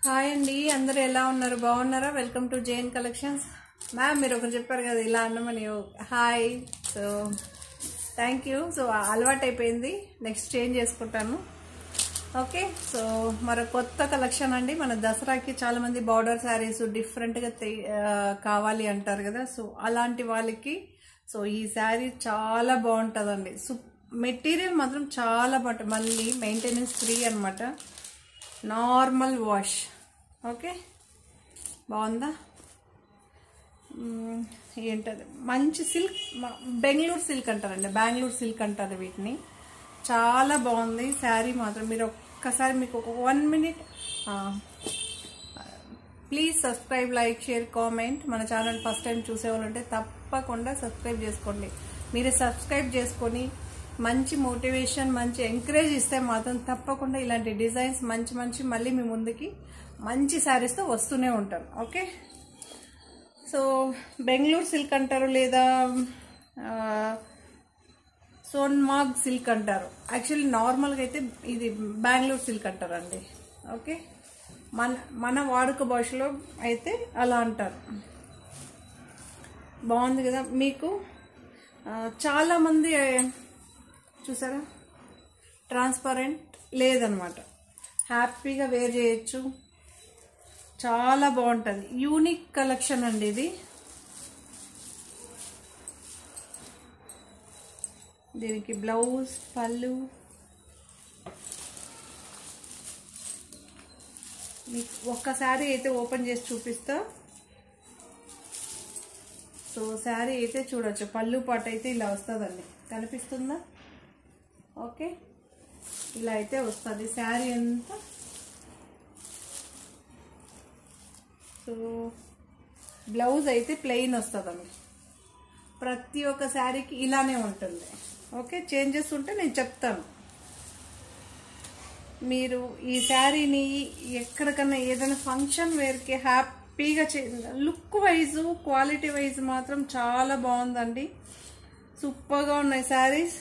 Hi అండి, అందరూ ఎలా ఉన్నారు? బాగున్నారా? Welcome to Jain collections. Ma'am మీరు ఒకరు చెప్పారు కదా ఇలా అన్నమని. Hi. So thank you. So అలవాటు అయిపోయింది, నెక్స్ట్ చేంజ్ చేసుకుంటాను. ఓకే. సో మరో కొత్త కలెక్షన్ అండి. మన దసరాకి చాలా మంది బార్డర్ శారీస్ డిఫరెంట్గా కావాలి అంటారు కదా. సో అలాంటి వాళ్ళకి సో ఈ శారీ చాలా బాగుంటుందండి. మెటీరియల్ మాత్రం చాలా బాగుంటుంది. మళ్ళీ మెయింటెనెన్స్ ఫ్రీ అనమాట, నార్మల్ వాష్. ఓకే, బాగుందా? ఏంటది, మంచి సిల్క్, బెంగళూరు సిల్క్ అంటారండి, బెంగళూరు సిల్క్ అంటారు వీటిని. చాలా బాగుంది శారీ మాత్రం. మీరు ఒక్కసారి మీకు ఒక 1 minute please subscribe, like, share, comment. మన ఛానల్ ఫస్ట్ టైం చూసేవాళ్ళంటే తప్పకుండా సబ్స్క్రైబ్ చేసుకోండి. మీరు సబ్స్క్రైబ్ చేసుకొని మంచి మోటివేషన్, మంచి ఎంకరేజ్ ఇస్తే మాత్రం తప్పకుండా ఇలాంటి డిజైన్స్ మంచి మంచి మళ్ళీ మీ ముందుకి మంచి శారీస్తో వస్తూనే ఉంటాను. ఓకే. సో బెంగళూరు సిల్క్ అంటారు, లేదా సోన్మార్గ్ సిల్క్ అంటారు. యాక్చువల్లీ నార్మల్గా అయితే ఇది బెంగళూరు సిల్క్ అంటారండి. ఓకే, మన వాడుక భాషలో అయితే అలా అంటారు. బాగుంది కదా. మీకు చాలామంది చూసారా, ట్రాన్స్పరెంట్ లేదనమాట, హ్యాపీగా వేర్ చేయొచ్చు. చాలా బాగుంటుంది, యూనిక్ కలెక్షన్ అండి ఇది. దీనికి బ్లౌజ్, పళ్ళు. మీకు ఒక్క శారీ అయితే ఓపెన్ చేసి చూపిస్తా. సో శారీ అయితే చూడొచ్చు, పళ్ళు పాట అయితే ఇలా వస్తుందండి, కనిపిస్తుందా? ఓకే, ఇలా అయితే వస్తుంది శారీ అంతా. సో బ్లౌజ్ అయితే ప్లెయిన్ వస్తుందండి. ప్రతి ఒక్క శారీకి ఇలానే ఉంటుంది. ఓకే, చేంజెస్ ఉంటే నేను చెప్తాను. మీరు ఈ శారీని ఎక్కడికన్నా ఏదైనా ఫంక్షన్ వేర్కి హ్యాపీగా లుక్ వైజ్, క్వాలిటీ వైజ్ మాత్రం చాలా బాగుందండి. సూపర్గా ఉన్నాయి శారీస్.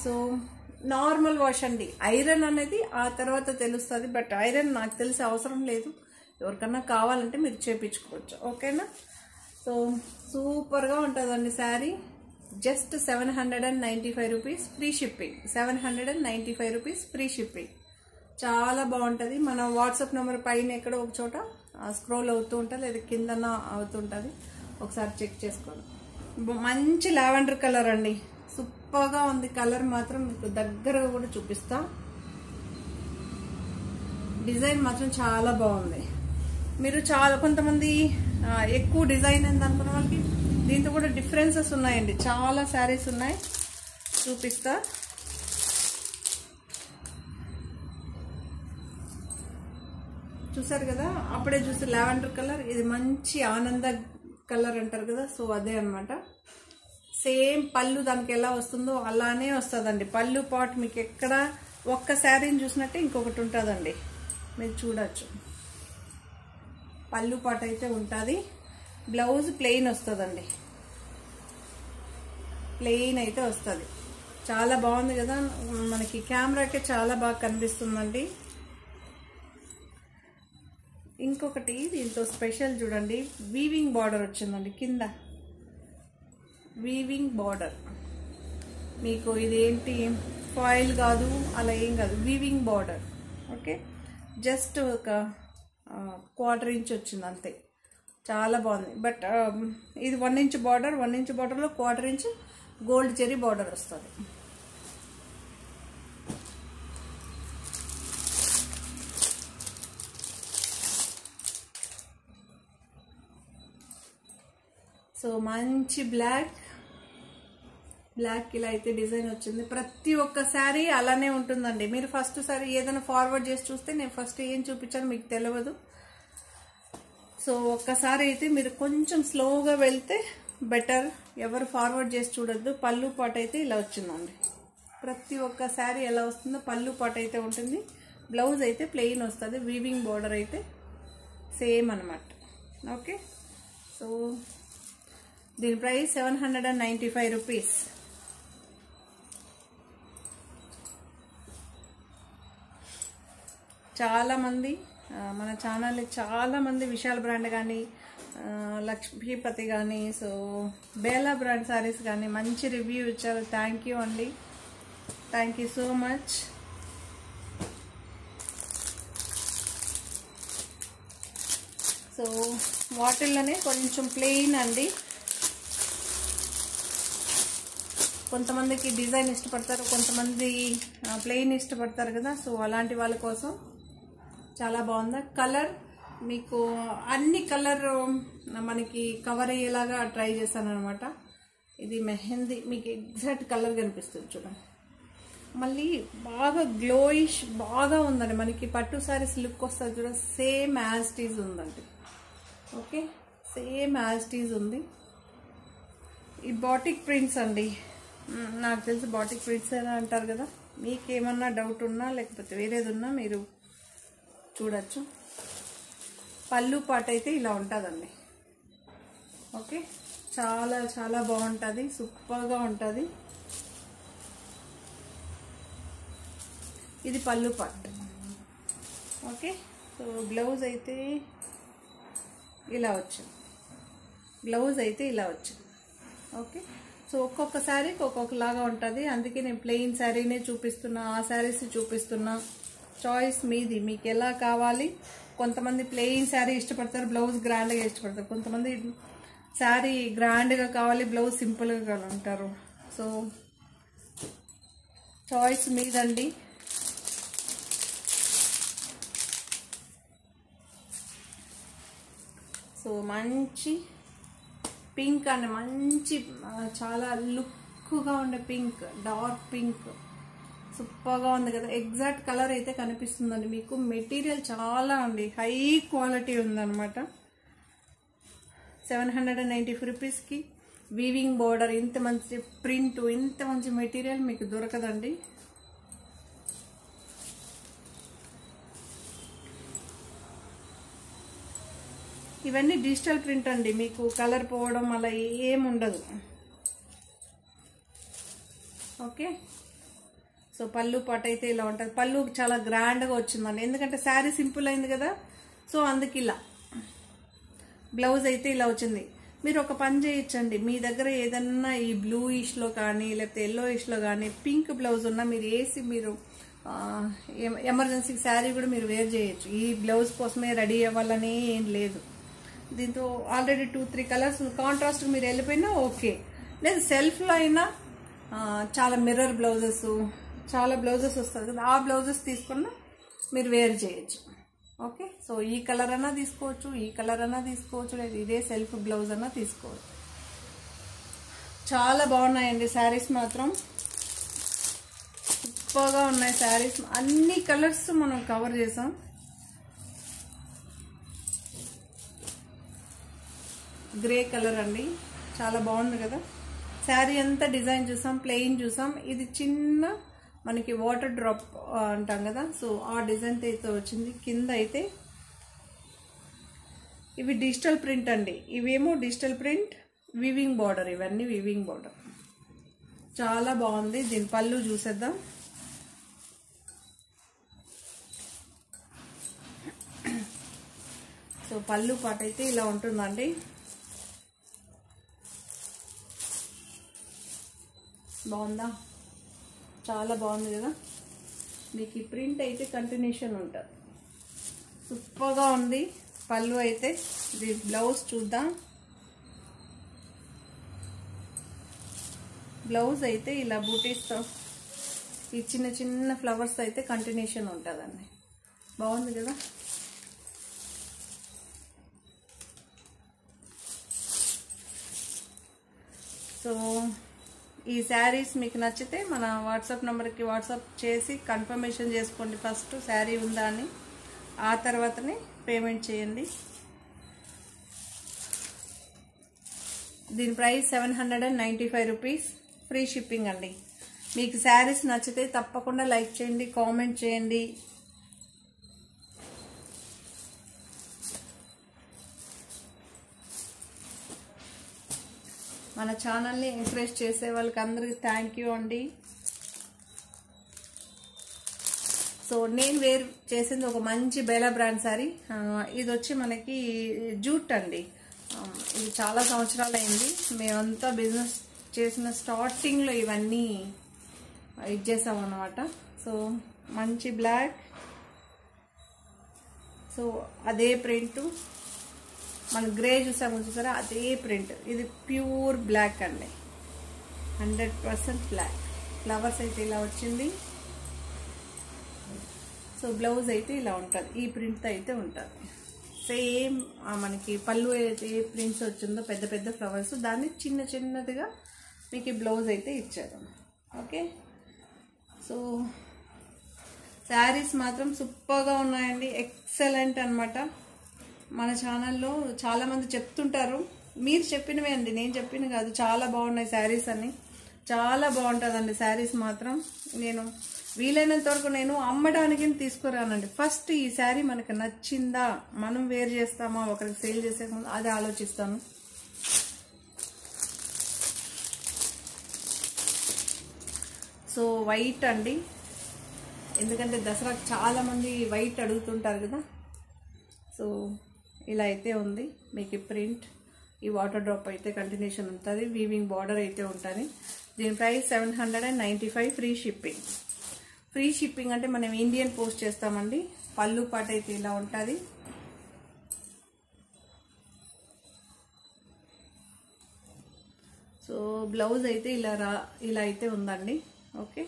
సో నార్మల్ వాష్ అండి. ఐరన్ అనేది ఆ తర్వాత తెలుస్తుంది, బట్ ఐరన్ నాకు తెలిసే అవసరం లేదు. ఎవరికన్నా కావాలంటే మీరు చేపించుకోవచ్చు. ఓకేనా? సో సూపర్గా ఉంటుందండి sari. Just 795 rupees free shipping. 795 rupees free shipping. చాలా బాగుంటుంది. మన వాట్సాప్ నెంబర్ పైన ఎక్కడో ఒక చోట స్క్రోల్ అవుతూ ఉంటుంది, లేదా కిందన అవుతుంటుంది, ఒకసారి చెక్ చేసుకోండి. మంచి లావెండర్ కలర్ అండి, సూపర్గా ఉంది కలర్ మాత్రం. మీకు దగ్గరగా కూడా చూపిస్తా. డిజైన్ మాత్రం చాలా బాగుంది. మీరు చాలా కొంతమంది ఎక్కువ డిజైన్ అని అనుకున్న వాళ్ళకి దీంతో కూడా డిఫరెన్సెస్ ఉన్నాయండి. చాలా శారీస్ ఉన్నాయి, చూపిస్తా. చూసారు కదా, అప్పుడే చూసి లావెండర్ కలర్. ఇది మంచి ఆనంద కలర్ అంటారు కదా, సో అదే అనమాట. సేమ్ పళ్ళు దానికి ఎలా వస్తుందో అలానే వస్తుందండి. పళ్ళు పాట్ మీకు ఎక్కడ ఒక్క శారీని చూసినట్టే ఇంకొకటి ఉంటుందండి, మీరు చూడొచ్చు. పళ్ళు పాట్ అయితే ఉంటుంది. బ్లౌజ్ ప్లెయిన్ వస్తుందండి, ప్లెయిన్ అయితే వస్తుంది. చాలా బాగుంది కదా, మనకి కెమెరాకే చాలా బాగా కనిపిస్తుందండి. ఇంకొకటి దీంతో స్పెషల్ చూడండి, వీవింగ్ బార్డర్ వచ్చిందండి కింద. వీవింగ్ బార్డర్ మీకు ఇదేంటి ఫాయిల్ కాదు, అలా ఏం కాదు, వీవింగ్ బార్డర్. ఓకే, జస్ట్ ఒక 1/4 ఇంచ్ వచ్చింది అంతే. చాలా బాగుంది. బట్ ఇది 1 ఇంచ్ బార్డర్. 1 ఇంచ్ బార్డర్లో 1/4 ఇంచ్ గోల్డ్ జెరీ బార్డర్ వస్తుంది. సో మంచి బ్లాక్ ఇలా అయితే డిజైన్ వచ్చింది. ప్రతి ఒక్క శారీ అలానే ఉంటుందండి. మీరు ఫస్ట్ సారి ఏదైనా ఫార్వర్డ్ చేసి చూస్తే నేను ఫస్ట్ ఏం చూపించాను మీకు తెలియదు. సో ఒక్కసారి అయితే మీరు కొంచెం స్లోగా వెళ్తే బెటర్. ఎవరు ఫార్వర్డ్ చేసి చూడొద్దు. పళ్ళు పాట అయితే ఇలా వచ్చిందండి. ప్రతి ఒక్క శారీ ఎలా వస్తుందో పళ్ళు పాట అయితే ఉంటుంది. బ్లౌజ్ అయితే ప్లెయిన్ వస్తుంది. వీవింగ్ బోర్డర్ అయితే సేమ్ అనమాట. ఓకే, సో దీని ప్రైస్ 795 రూపీస్. చాలామంది మన ఛానల్ని చాలామంది విశాల్ బ్రాండ్ కానీ లక్ష్మీపతి కానీ సో బేలా బ్రాండ్ సారీస్ కానీ మంచి రివ్యూ ఇచ్చారు. థ్యాంక్ యూ అండి, thank you so much. So వాటిల్లోనే కొంచెం ప్లెయిన్ అండి, కొంతమందికి డిజైన్ ఇష్టపడతారు, కొంతమంది ప్లెయిన్ ఇష్టపడతారు కదా. సో అలాంటి వాళ్ళ కోసం చాలా బాగుంది. కలర్ మీకు అన్ని కలర్ మనకి కవర్ అయ్యేలాగా ట్రై చేశాను అనమాట. ఇది మెహందీ, మీకు ఎగ్జాక్ట్ కలర్ కనిపిస్తుంది చూడండి. మళ్ళీ బాగా గ్లోయిష్ బాగా ఉందండి, మనకి పట్టు సారీస్ లుక్ వస్తుంది చూడ, సేమ్ యాజ్ టీజ్ ఉందండి. ఓకే, సేమ్ యాజ్ టీజ్ ఉంది. ఈ బాటిక్ ప్రింట్స్ అండి, నాకు తెలిసి బాటిక్ ప్రింట్స్ అని అంటారు కదా. మీకేమన్నా డౌట్ ఉన్నా లేకపోతే వేరేది ఉన్నా మీరు చూడొచ్చు. పళ్ళు పాట అయితే ఇలా ఉంటుందండి. ఓకే, చాలా చాలా బాగుంటుంది, సూపర్గా ఉంటుంది. ఇది పళ్ళు పాట. ఓకే, సో బ్లౌజ్ అయితే ఇలా వచ్చింది, బ్లౌజ్ అయితే ఇలా వచ్చింది. ఓకే, సో ఒక్కొక్క శారీకి ఒక్కొక్కలాగా ఉంటుంది, అందుకే నేను ప్లెయిన్ శారీనే చూపిస్తున్నా, ఆ శారీస్ చూపిస్తున్నా. చాయిస్ మీది, మీకు ఎలా కావాలి. కొంతమంది ప్లెయిన్ శారీ ఇష్టపడతారు, బ్లౌజ్ గ్రాండ్గా ఇష్టపడతారు. కొంతమంది శారీ గ్రాండ్గా కావాలి, బ్లౌజ్ సింపుల్గా కావాలంటారు. సో చాయిస్ మీదండి. సో మంచి పింక్ అండి, మంచి చాలా లుక్గా ఉండే పింక్, డార్క్ పింక్, సూపర్గా ఉంది కదా. ఎగ్జాక్ట్ కలర్ అయితే కనిపిస్తుందండి మీకు. మెటీరియల్ చాలా ఉంది, హై క్వాలిటీ ఉందన్నమాట. 795 రూపీస్కి వీవింగ్ బోర్డర్, ఇంత మంచి ప్రింట్, ఇంత మంచి మెటీరియల్ మీకు దొరకదండి. ఇవన్నీ డిజిటల్ ప్రింట్ అండి, మీకు కలర్ పోవడం అలా ఏముండదు. ఓకే, సో పళ్ళు పాట అయితే ఇలా ఉంటుంది. పళ్ళు చాలా గ్రాండ్గా వచ్చిందండి, ఎందుకంటే శారీ సింపుల్ అయింది కదా, సో అందుకు ఇలా. బ్లౌజ్ అయితే ఇలా వచ్చింది. మీరు ఒక పని చేయొచ్చండి, మీ దగ్గర ఏదన్నా ఈ బ్లూయిష్లో కానీ లేకపోతే ఎల్లోయిష్లో కానీ పింక్ బ్లౌజ్ ఉన్నా మీరు వేసి మీరు ఎమర్జెన్సీ శారీ కూడా మీరు వేర్ చేయొచ్చు. ఈ బ్లౌజ్ కోసమే రెడీ అవ్వాలని ఏం లేదు. దీంతో ఆల్రెడీ 2-3 కలర్స్ కాంట్రాస్ట్ మీరు వెళ్ళిపోయినా ఓకే, లేదు సెల్ఫ్లో అయినా చాలా మిర్రర్ బ్లౌజెస్, చాలా బ్లౌజెస్ వస్తుంది కదా, ఆ బ్లౌజెస్ తీసుకున్నా మీరు వేర్ చేయొచ్చు. ఓకే, సో ఈ కలర్ అన్నా తీసుకోవచ్చు, ఈ కలర్ అన్నా తీసుకోవచ్చు, లేదు ఇదే సెల్ఫ్ బ్లౌజ్ అన్నా తీసుకోవచ్చు. చాలా బాగున్నాయండి శారీస్, మాత్రం సూపర్గా ఉన్నాయి శారీస్. అన్ని కలర్స్ మనం కవర్ చేసాం. గ్రే కలర్ అండి, చాలా బాగుంది కదా. శారీ అంతా డిజైన్ చూసాం, ప్లెయిన్ చూసాం. ఇది చిన్న మనకి వాటర్ డ్రాప్ అంటాం కదా, సో ఆ డిజైన్ అయితే వచ్చింది. కింద అయితే ఇవి డిజిటల్ ప్రింట్ అండి, ఇవేమో డిజిటల్ ప్రింట్, వీవింగ్ బార్డర్, ఇవన్నీ వీవింగ్ బార్డర్. చాలా బాగుంది. దీని పళ్ళు చూసేద్దాం. సో పళ్ళు పాట అయితే ఇలా ఉంటుందండి. బాగుందా, చాలా బాగుంది కదా. మీకు ఈ ప్రింట్ అయితే కంటిన్యూషన్ ఉంటుంది, సూపర్గా ఉంది. పళ్ళు అయితే దీని బ్లౌజ్ చూద్దాం. బ్లౌజ్ అయితే ఇలా బూటీస్తో ఈ చిన్న చిన్న ఫ్లవర్స్ అయితే కంటిన్యూషన్ ఉంటుందండి, బాగుంది కదా. సో ఈ శారీస్ మీకు నచ్చితే మన వాట్సాప్ నెంబర్కి వాట్సాప్ చేసి కన్ఫర్మేషన్ చేసుకోండి. ఫస్ట్ శారీ ఉందా అని, ఆ తర్వాతనే పేమెంట్ చేయండి. దీని ప్రైస్ 795 రూపీస్, ఫ్రీ షిప్పింగ్ అండి. మీకు శారీస్ నచ్చితే తప్పకుండా లైక్ చేయండి, కామెంట్ చేయండి. మన ఛానల్ని ఎంకరేజ్ చేసే వాళ్ళకి అందరికీ థ్యాంక్ యూ అండి. సో నేను వేర్ చేసింది ఒక మంచి బేలా బ్రాండ్ శారీ. ఇది వచ్చి మనకి జూట్ అండి. ఇది చాలా సంవత్సరాలు అయింది. మేమంతా బిజినెస్ చేసిన స్టార్టింగ్లో ఇవన్నీ ఇచ్చేసాం అన్నమాట. సో మంచి బ్లాక్. సో అదే ప్రింట్ మన గ్రే చూసారా, అదే ప్రింట్. ఇది ప్యూర్ బ్లాక్ అండి, 100% బ్లాక్. ఫ్లవర్స్ అయితే ఇలా వచ్చింది. సో బ్లౌజ్ అయితే ఇలా ఉంటుంది, ఈ ప్రింట్ అయితే ఉంటుంది. సేమ్ మనకి పళ్ళు అయితే ఏ ప్రింట్స్ వచ్చిందో పెద్ద పెద్ద ఫ్లవర్స్, దాన్ని చిన్న చిన్నదిగా మీకు బ్లౌజ్ అయితే ఇచ్చారు. ఓకే, సో శారీస్ మాత్రం సూపర్గా ఉన్నాయండి, ఎక్సలెంట్ అనమాట. మన ఛానల్లో చాలామంది చెప్తుంటారు, మీరు చెప్పినవే అండి, నేను చెప్పిన కాదు. చాలా బాగున్నాయి శారీస్ అని, చాలా బాగుంటుందండి శారీస్ మాత్రం. నేను వీలైనంత వరకు నేను అమ్మడానికి తీసుకురానండి. ఫస్ట్ ఈ శారీ మనకు నచ్చిందా, మనం వేర్ చేస్తామా, ఒకరికి సేల్ చేసే ముందు అది ఆలోచిస్తాను. సో వైట్ అండి, ఎందుకంటే దసరాకు చాలామంది వైట్ అడుగుతుంటారు కదా. సో ఇలా అయితే ఉంది మీకు ప్రింట్. ఈ వాటర్ డ్రాప్ అయితే కంటిన్యూషన్ ఉంటుంది, వీవింగ్ బార్డర్ అయితే ఉంటుంది. దీని price 795, free shipping. Free shipping అంటే మనం ఇండియన్ పోస్ట్ చేస్తామండి. పళ్ళు పాట అయితే ఇలా ఉంటుంది. సో బ్లౌజ్ అయితే ఇలా అయితే ఉందండి. ఓకే,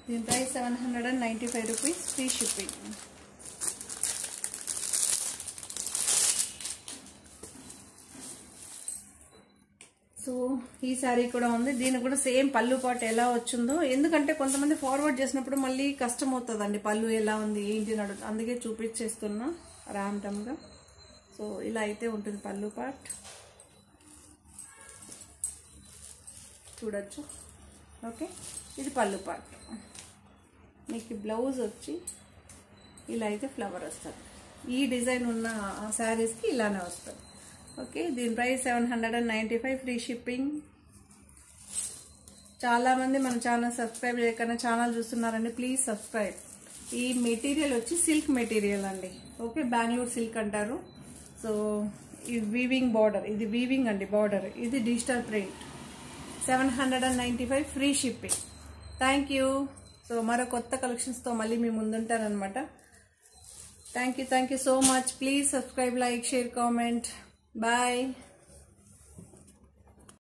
దీని price 795 rupees, free shipping. So ఈ శారీ కూడా ఉంది, దీనికి కూడా సేమ్ పళ్ళు పాటు ఎలా వచ్చిందో. ఎందుకంటే కొంతమంది ఫార్వర్డ్ చేసినప్పుడు మళ్ళీ కష్టం అవుతుందండి, పళ్ళు ఎలా ఉంది ఏంటి నడు, అందుకే చూపించేస్తున్నా ర్యాండమ్గా. సో ఇలా అయితే ఉంటుంది పళ్ళు పార్ట్, చూడొచ్చు. ఓకే, ఇది పళ్ళు పార్ట్. మీకు బ్లౌజ్ వచ్చి ఇలా అయితే ఫ్లవర్ వస్తుంది. ఈ డిజైన్ ఉన్న శారీస్కి ఇలానే వస్తుంది. ఓకే, దీని ప్రైస్ 795, ఫ్రీ షిప్పింగ్. చాలామంది మన ఛానల్ సబ్స్క్రైబ్ చేయకుండా ఛానల్ చూస్తున్నారండి, ప్లీజ్ సబ్స్క్రైబ్. ఈ మెటీరియల్ వచ్చి సిల్క్ మెటీరియల్ అండి. ఓకే, బెంగళూరు సిల్క్ అంటారు. సో ఇది వీవింగ్ బార్డర్, ఇది వీవింగ్ అండి బార్డర్. ఇది digital print. 795, free shipping. Thank you. So మరో కొత్త కలెక్షన్స్తో మళ్ళీ మీ ముందుంటారనమాట. Thank you so much. Please subscribe, like, share, comment. Bye.